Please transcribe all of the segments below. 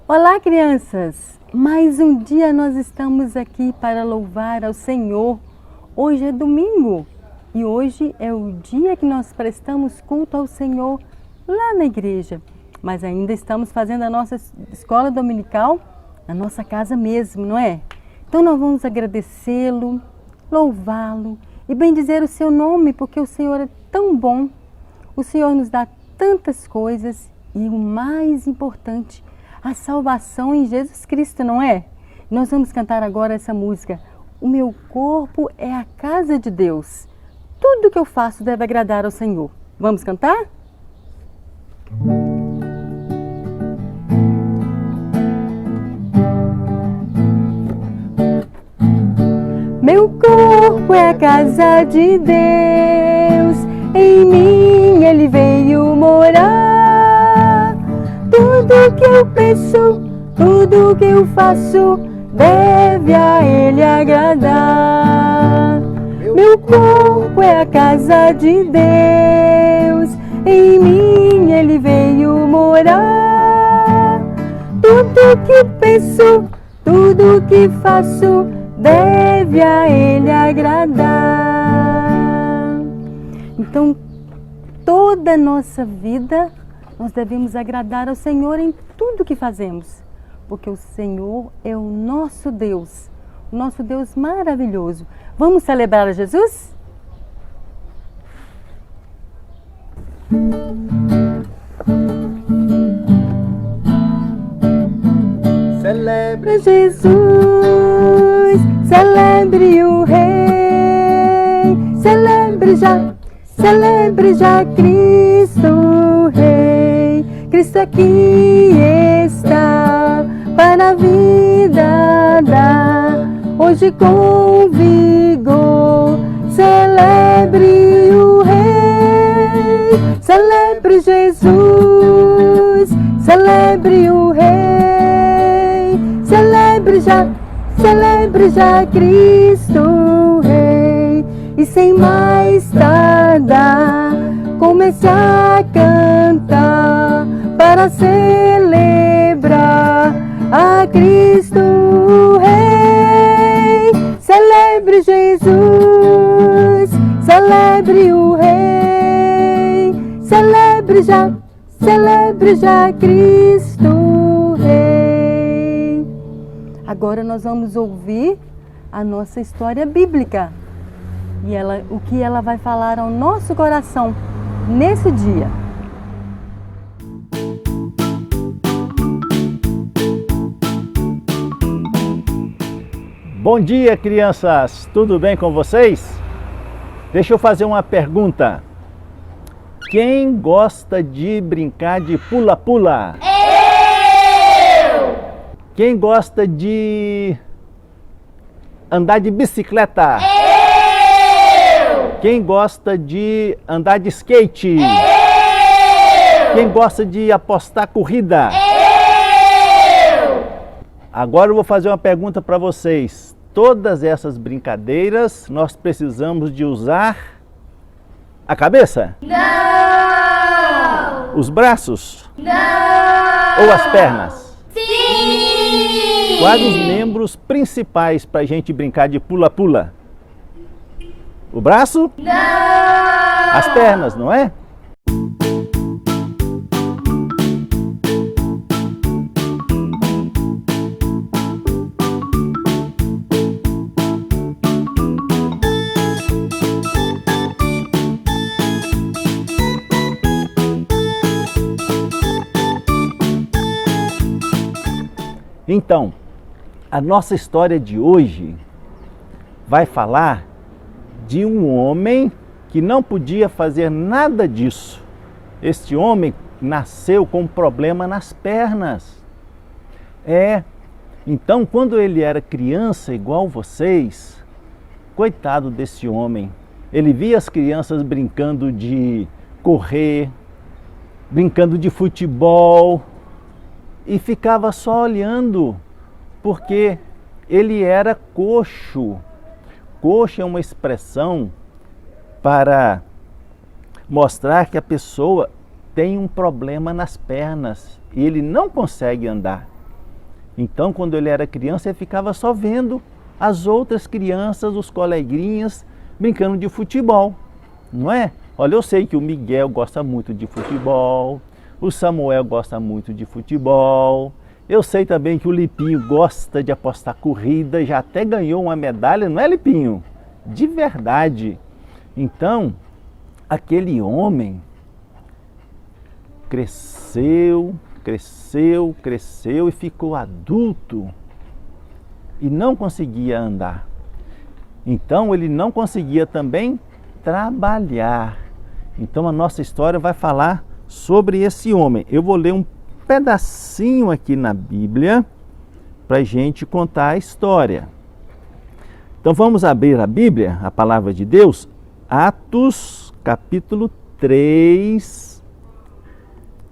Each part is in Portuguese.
Olá, crianças! Mais um dia nós estamos aqui para louvar ao Senhor. Hoje é domingo e hoje é o dia que nós prestamos culto ao Senhor lá na igreja. Mas ainda estamos fazendo a nossa escola dominical na nossa casa mesmo, não é? Então nós vamos agradecê-lo, louvá-lo e bendizer o seu nome, porque o Senhor é tão bom. O Senhor nos dá tantas coisas e o mais importante, a salvação em Jesus Cristo, não é? Nós vamos cantar agora essa música. O meu corpo é a casa de Deus. Tudo que eu faço deve agradar ao Senhor. Vamos cantar? Meu corpo é a casa de Deus, em mim Ele veio morar. Tudo que eu penso, tudo que eu faço, deve a Ele agradar. Meu corpo é a casa de Deus, em mim Ele veio morar. Tudo que penso, tudo que faço, deve a Ele agradar. Então, toda a nossa vida, nós devemos agradar ao Senhor em tudo que fazemos, porque o Senhor é o nosso Deus maravilhoso. Vamos celebrar a Jesus? Celebre Jesus, celebre o Rei, celebre já Cristo o Rei. Cristo aqui está para a vida dar, hoje com vigor. Celebre o Rei, celebre Jesus, celebre o Rei, celebre já Cristo o Rei. E sem mais tardar, comece a cantar para celebrar a Cristo o Rei. Celebre Jesus, celebre o Rei, celebre já Cristo o Rei. Agora nós vamos ouvir a nossa história bíblica e o que ela vai falar ao nosso coração nesse dia. Bom dia, crianças! Tudo bem com vocês? Deixa eu fazer uma pergunta. Quem gosta de brincar de pula-pula? Eu! Quem gosta de andar de bicicleta? Eu! Quem gosta de andar de skate? Eu! Quem gosta de apostar corrida? Eu! Agora eu vou fazer uma pergunta para vocês. Todas essas brincadeiras nós precisamos de usar a cabeça? Não! Os braços? Não! Ou as pernas? Sim! Quais os membros principais para a gente brincar de pula-pula? O braço? Não! As pernas, não é? Então, a nossa história de hoje vai falar de um homem que não podia fazer nada disso. Este homem nasceu com um problema nas pernas. Então quando ele era criança igual vocês, coitado desse homem, ele via as crianças brincando de correr, brincando de futebol, e ficava só olhando, porque ele era coxo. Coxo é uma expressão para mostrar que a pessoa tem um problema nas pernas e ele não consegue andar. Então, quando ele era criança, ele ficava só vendo as outras crianças, os coleguinhas, brincando de futebol, não é? Olha, eu sei que o Miguel gosta muito de futebol, o Samuel gosta muito de futebol, eu sei também que o Lipinho gosta de apostar corrida, já até ganhou uma medalha, não é, Lipinho? De verdade. Então, aquele homem cresceu e ficou adulto e não conseguia andar. Então ele não conseguia também trabalhar. Então a nossa história vai falar sobre esse homem. Eu vou ler um pedacinho aqui na Bíblia para a gente contar a história. Então vamos abrir a Bíblia, a palavra de Deus, Atos capítulo 3,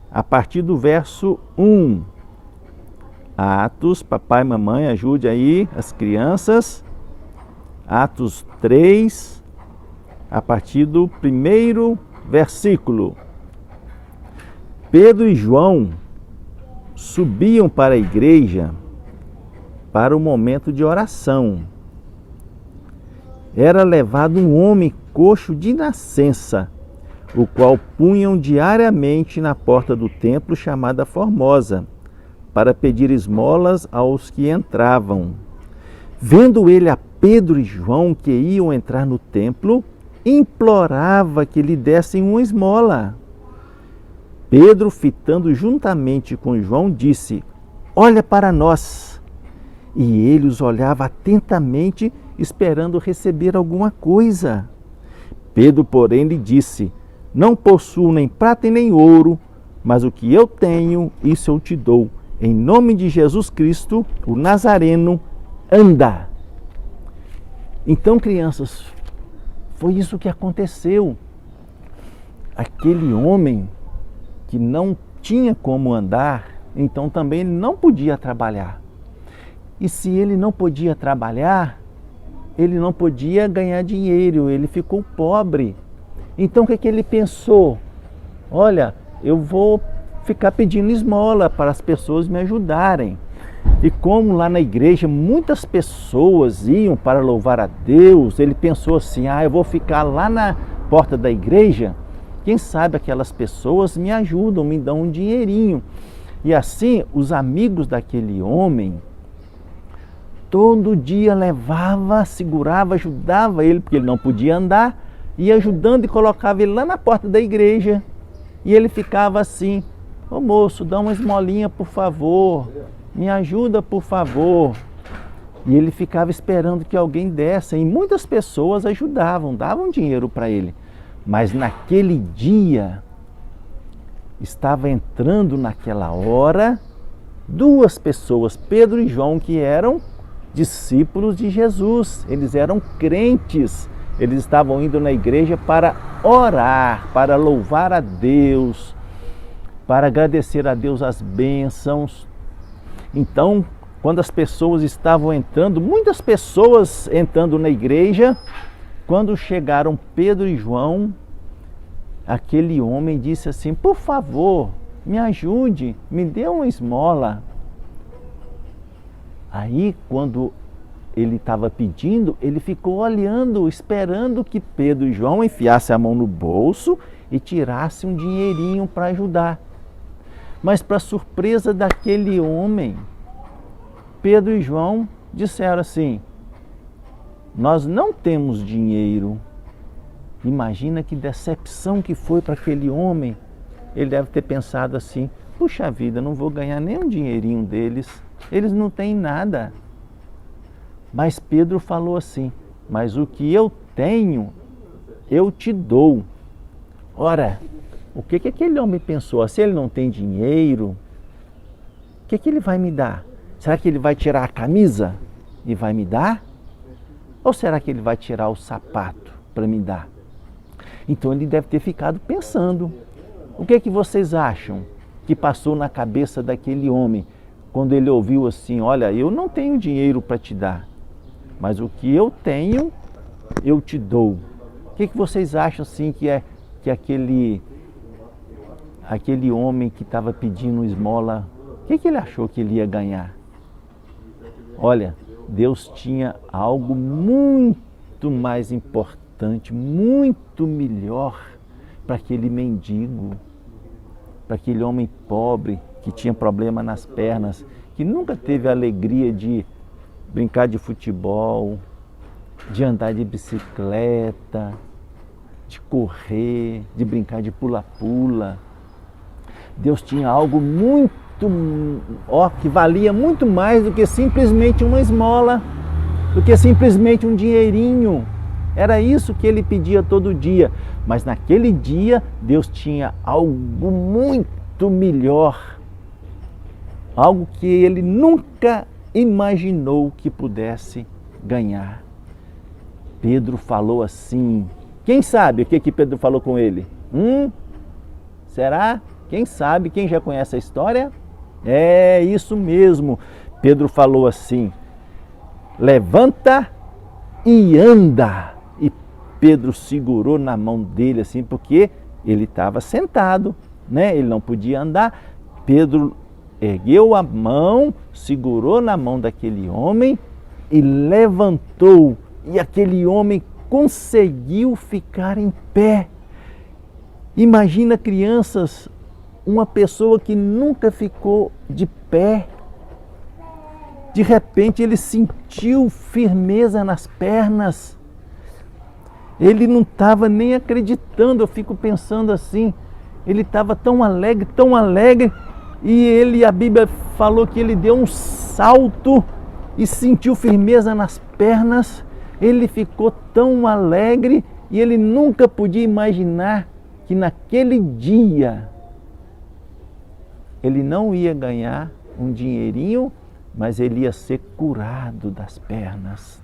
a partir do verso 1. Atos, papai e mamãe, ajude aí as crianças. Atos 3, a partir do primeiro versículo. Pedro e João subiam para a igreja para o momento de oração. Era levado um homem coxo de nascença, o qual punham diariamente na porta do templo chamada Formosa, para pedir esmolas aos que entravam. Vendo ele a Pedro e João que iam entrar no templo, implorava que lhe dessem uma esmola. Pedro, fitando juntamente com João, disse: olha para nós. E ele os olhava atentamente, esperando receber alguma coisa. Pedro, porém, lhe disse: não possuo nem prata e nem ouro, mas o que eu tenho, isso eu te dou. Em nome de Jesus Cristo, o Nazareno, anda. Então, crianças, foi isso que aconteceu. Aquele homem que não tinha como andar, então também ele não podia trabalhar. E se ele não podia trabalhar, ele não podia ganhar dinheiro, ele ficou pobre. Então o que ele pensou? Olha, eu vou ficar pedindo esmola para as pessoas me ajudarem. E como lá na igreja muitas pessoas iam para louvar a Deus, ele pensou assim: eu vou ficar lá na porta da igreja, quem sabe aquelas pessoas me ajudam, me dão um dinheirinho. E assim os amigos daquele homem todo dia levava, segurava, ajudava ele, porque ele não podia andar, ia ajudando e colocava ele lá na porta da igreja. E ele ficava assim: ô moço, dá uma esmolinha por favor, me ajuda por favor. E ele ficava esperando que alguém desse, e muitas pessoas ajudavam, davam dinheiro para ele. Mas naquele dia, estava entrando naquela hora, duas pessoas, Pedro e João, que eram discípulos de Jesus, eles eram crentes. Eles estavam indo na igreja para orar, para louvar a Deus, para agradecer a Deus as bênçãos. Então, quando as pessoas estavam entrando, muitas pessoas entrando na igreja, quando chegaram Pedro e João, aquele homem disse assim: por favor, me ajude, me dê uma esmola. Aí, quando ele estava pedindo, ele ficou olhando, esperando que Pedro e João enfiassem a mão no bolso e tirassem um dinheirinho para ajudar. Mas, para surpresa daquele homem, Pedro e João disseram assim: nós não temos dinheiro. Imagina que decepção que foi para aquele homem. Ele deve ter pensado assim: puxa vida, não vou ganhar nem um dinheirinho deles, eles não têm nada. Mas Pedro falou assim: mas o que eu tenho, eu te dou. Ora, o que aquele homem pensou? Se ele não tem dinheiro, o que ele vai me dar? Será que ele vai tirar a camisa e vai me dar? Ou será que ele vai tirar o sapato para me dar? Então ele deve ter ficado pensando. O que vocês acham que passou na cabeça daquele homem quando ele ouviu assim: olha, eu não tenho dinheiro para te dar, mas o que eu tenho, eu te dou. O que vocês acham assim que aquele homem que estava pedindo esmola, o que ele achou que ele ia ganhar? Olha, Deus tinha algo muito mais importante, muito melhor para aquele mendigo, para aquele homem pobre que tinha problema nas pernas, que nunca teve a alegria de brincar de futebol, de andar de bicicleta, de correr, de brincar de pula-pula. Deus tinha algo que valia muito mais do que simplesmente uma esmola, do que simplesmente um dinheirinho. Era isso que ele pedia todo dia. Mas naquele dia, Deus tinha algo muito melhor. Algo que ele nunca imaginou que pudesse ganhar. Pedro falou assim. Quem sabe o que Pedro falou com ele? Será? Quem sabe? Quem já conhece a história? É isso mesmo. Pedro falou assim: levanta e anda. E Pedro segurou na mão dele assim, porque ele estava sentado, né? Ele não podia andar. Pedro ergueu a mão, segurou na mão daquele homem e levantou. E aquele homem conseguiu ficar em pé. Imagina, crianças, uma pessoa que nunca ficou de pé. De repente ele sentiu firmeza nas pernas. Ele não estava nem acreditando, eu fico pensando assim. Ele estava tão alegre, e a Bíblia falou que ele deu um salto e sentiu firmeza nas pernas. Ele ficou tão alegre e ele nunca podia imaginar que naquele dia ele não ia ganhar um dinheirinho, mas ele ia ser curado das pernas.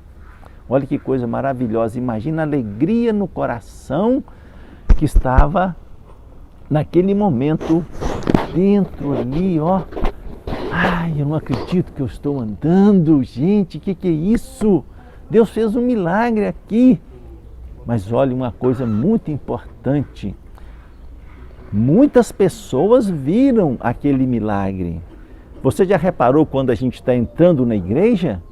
Olha que coisa maravilhosa, imagina a alegria no coração que estava naquele momento dentro ali, ó. Ai, eu não acredito que eu estou andando, gente, o que é isso? Deus fez um milagre aqui. Mas olha uma coisa muito importante. Muitas pessoas viram aquele milagre. Você já reparou quando a gente está entrando na igreja?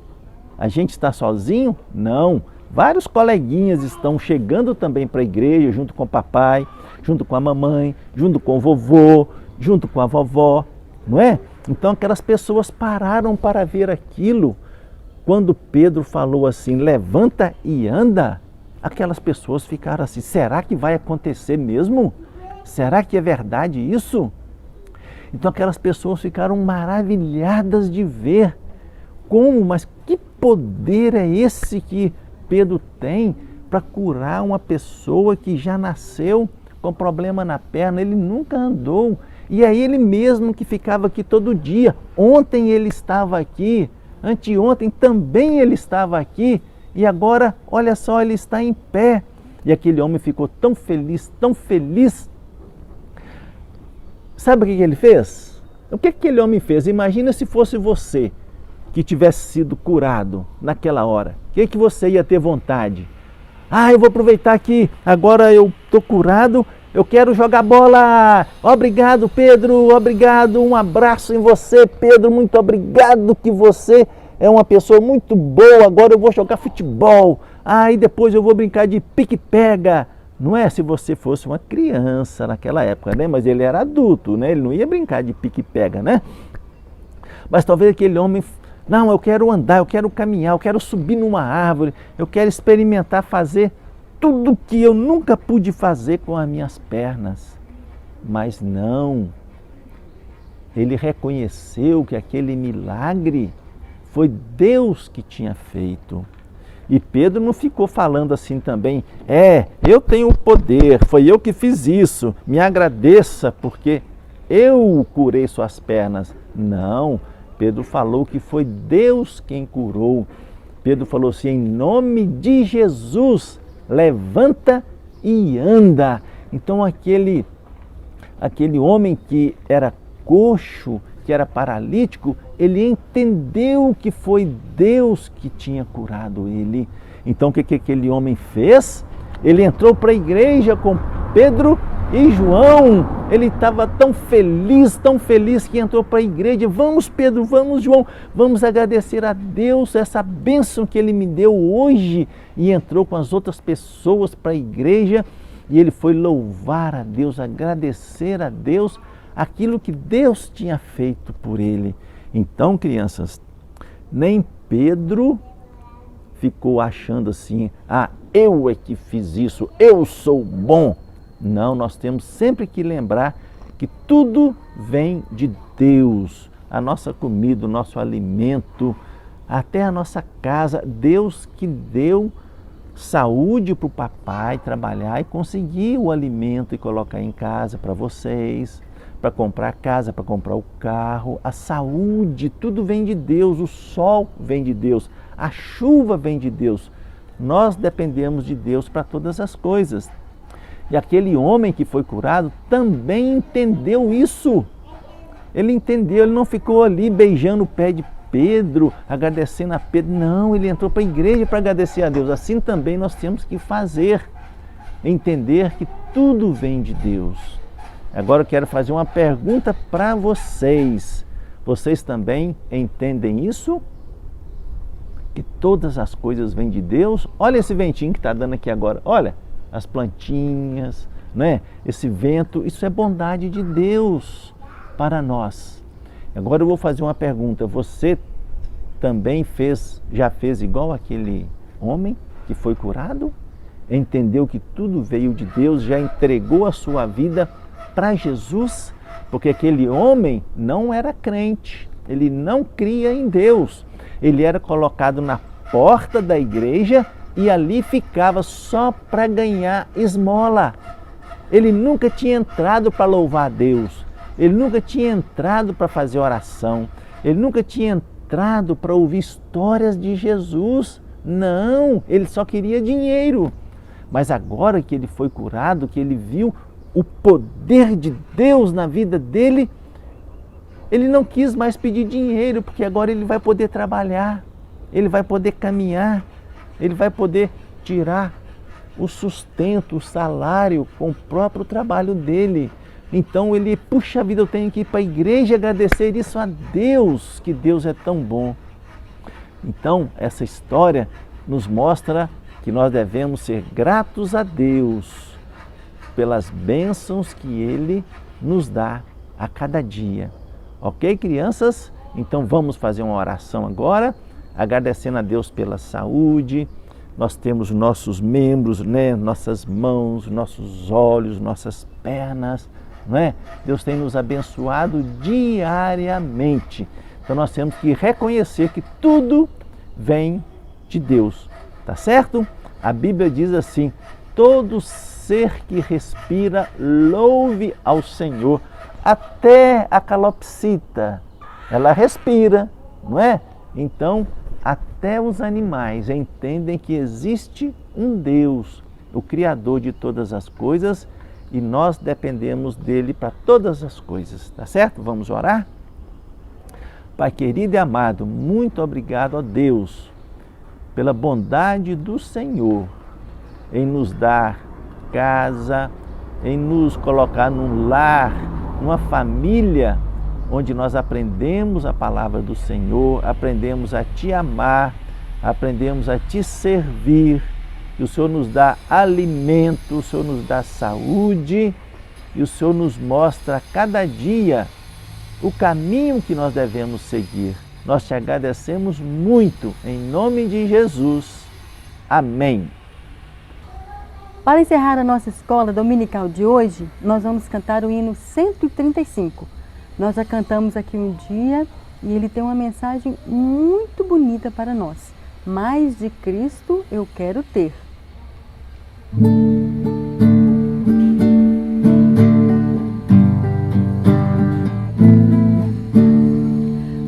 A gente está sozinho? Não. Vários coleguinhas estão chegando também para a igreja, junto com o papai, junto com a mamãe, junto com o vovô, junto com a vovó, não é? Então aquelas pessoas pararam para ver aquilo. Quando Pedro falou assim, levanta e anda, aquelas pessoas ficaram assim, será que vai acontecer mesmo? Será que é verdade isso? Então aquelas pessoas ficaram maravilhadas de ver como, mas que poder é esse que Pedro tem para curar uma pessoa que já nasceu com problema na perna, ele nunca andou. E é ele mesmo que ficava aqui todo dia. Ontem ele estava aqui, anteontem também ele estava aqui, e agora, olha só, ele está em pé. E aquele homem ficou tão feliz, tão feliz. Sabe o que ele fez? O que aquele homem fez? Imagina se fosse você que tivesse sido curado naquela hora. O que você ia ter vontade? Ah, eu vou aproveitar que agora eu estou curado, eu quero jogar bola. Obrigado, Pedro, obrigado, um abraço em você, Pedro, muito obrigado, que você é uma pessoa muito boa, agora eu vou jogar futebol. Ah, e depois eu vou brincar de pique-pega. Não é se você fosse uma criança naquela época, né? Mas ele era adulto, né? Ele não ia brincar de pique-pega, né? Mas talvez aquele homem, não, eu quero andar, eu quero caminhar, eu quero subir numa árvore, eu quero experimentar fazer tudo que eu nunca pude fazer com as minhas pernas. Mas não, ele reconheceu que aquele milagre foi Deus que tinha feito. E Pedro não ficou falando assim também, eu tenho o poder, foi eu que fiz isso, me agradeça porque eu curei suas pernas. Não, Pedro falou que foi Deus quem curou. Pedro falou assim, em nome de Jesus, levanta e anda. Então aquele homem que era coxo, que era paralítico, ele entendeu que foi Deus que tinha curado ele. Então o que aquele homem fez? Ele entrou para a igreja com Pedro E João, ele estava tão feliz que entrou para a igreja. Vamos, Pedro, vamos, João, vamos agradecer a Deus essa bênção que ele me deu hoje. E entrou com as outras pessoas para a igreja e ele foi louvar a Deus, agradecer a Deus aquilo que Deus tinha feito por ele. Então, crianças, nem Pedro ficou achando assim, eu é que fiz isso, eu sou bom. Não, nós temos sempre que lembrar que tudo vem de Deus. A nossa comida, o nosso alimento, até a nossa casa, Deus que deu saúde para o papai trabalhar e conseguir o alimento e colocar em casa para vocês, para comprar a casa, para comprar o carro. A saúde, tudo vem de Deus, o sol vem de Deus, a chuva vem de Deus. Nós dependemos de Deus para todas as coisas. E aquele homem que foi curado também entendeu isso. Ele entendeu, ele não ficou ali beijando o pé de Pedro, agradecendo a Pedro. Não, ele entrou para a igreja para agradecer a Deus. Assim também nós temos que fazer. Entender que tudo vem de Deus. Agora eu quero fazer uma pergunta para vocês. Vocês também entendem isso? Que todas as coisas vêm de Deus? Olha esse ventinho que está dando aqui agora. Olha. As plantinhas, né? Esse vento, isso é bondade de Deus para nós. Agora eu vou fazer uma pergunta. Você também já fez igual aquele homem que foi curado? Entendeu que tudo veio de Deus? Já entregou a sua vida para Jesus? Porque aquele homem não era crente, ele não cria em Deus. Ele era colocado na porta da igreja e ali ficava só para ganhar esmola. Ele nunca tinha entrado para louvar a Deus. Ele nunca tinha entrado para fazer oração. Ele nunca tinha entrado para ouvir histórias de Jesus. Não, ele só queria dinheiro. Mas agora que ele foi curado, que ele viu o poder de Deus na vida dele, ele não quis mais pedir dinheiro, porque agora ele vai poder trabalhar, ele vai poder caminhar, ele vai poder tirar o sustento, o salário com o próprio trabalho dele. Então ele, puxa vida, eu tenho que ir para a igreja e agradecer isso a Deus, que Deus é tão bom. Então essa história nos mostra que nós devemos ser gratos a Deus pelas bênçãos que Ele nos dá a cada dia. Ok, crianças? Então vamos fazer uma oração agora, agradecendo a Deus pela saúde. Nós temos nossos membros, né? Nossas mãos, nossos olhos, nossas pernas, não é? Deus tem nos abençoado diariamente. Então nós temos que reconhecer que tudo vem de Deus, tá certo? A Bíblia diz assim: todo ser que respira, louve ao Senhor. Até a calopsita, ela respira, não é? Então, até os animais entendem que existe um Deus, o Criador de todas as coisas, e nós dependemos dele para todas as coisas, tá certo? Vamos orar? Pai querido e amado, muito obrigado a Deus pela bondade do Senhor em nos dar casa, em nos colocar num lar, numa família onde nós aprendemos a palavra do Senhor, aprendemos a Te amar, aprendemos a Te servir. E o Senhor nos dá alimento, o Senhor nos dá saúde e o Senhor nos mostra a cada dia o caminho que nós devemos seguir. Nós Te agradecemos muito, em nome de Jesus. Amém. Para encerrar a nossa escola dominical de hoje, nós vamos cantar o hino 135. Nós já cantamos aqui um dia e ele tem uma mensagem muito bonita para nós. Mais de Cristo eu quero ter.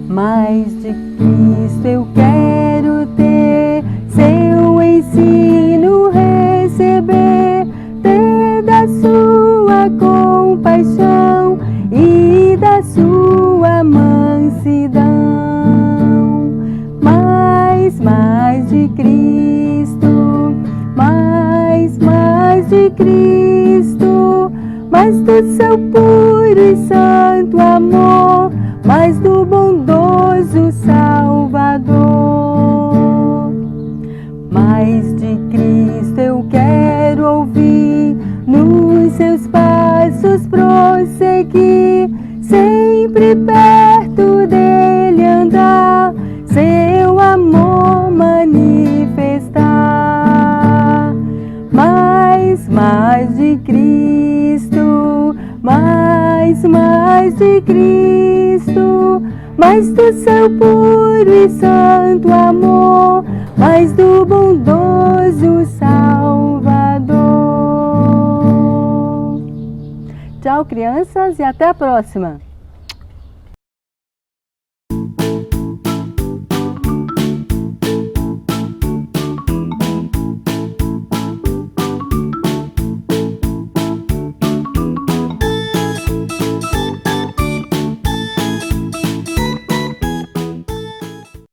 Mais de Cristo eu quero ter, seu ensino receber, ter da sua compaixão e da sua mansidão. Mais de Cristo, mais de Cristo, puro e santo amor, mais do bondoso Salvador. Mais de Cristo eu quero ouvir, nos seus passos prosseguir, sempre perto dele andar, seu amor manifestar. Mais de Cristo, mais de Cristo, mais do seu puro e santo amor, mais do bondoso Salvador. Tchau, crianças, e até a próxima!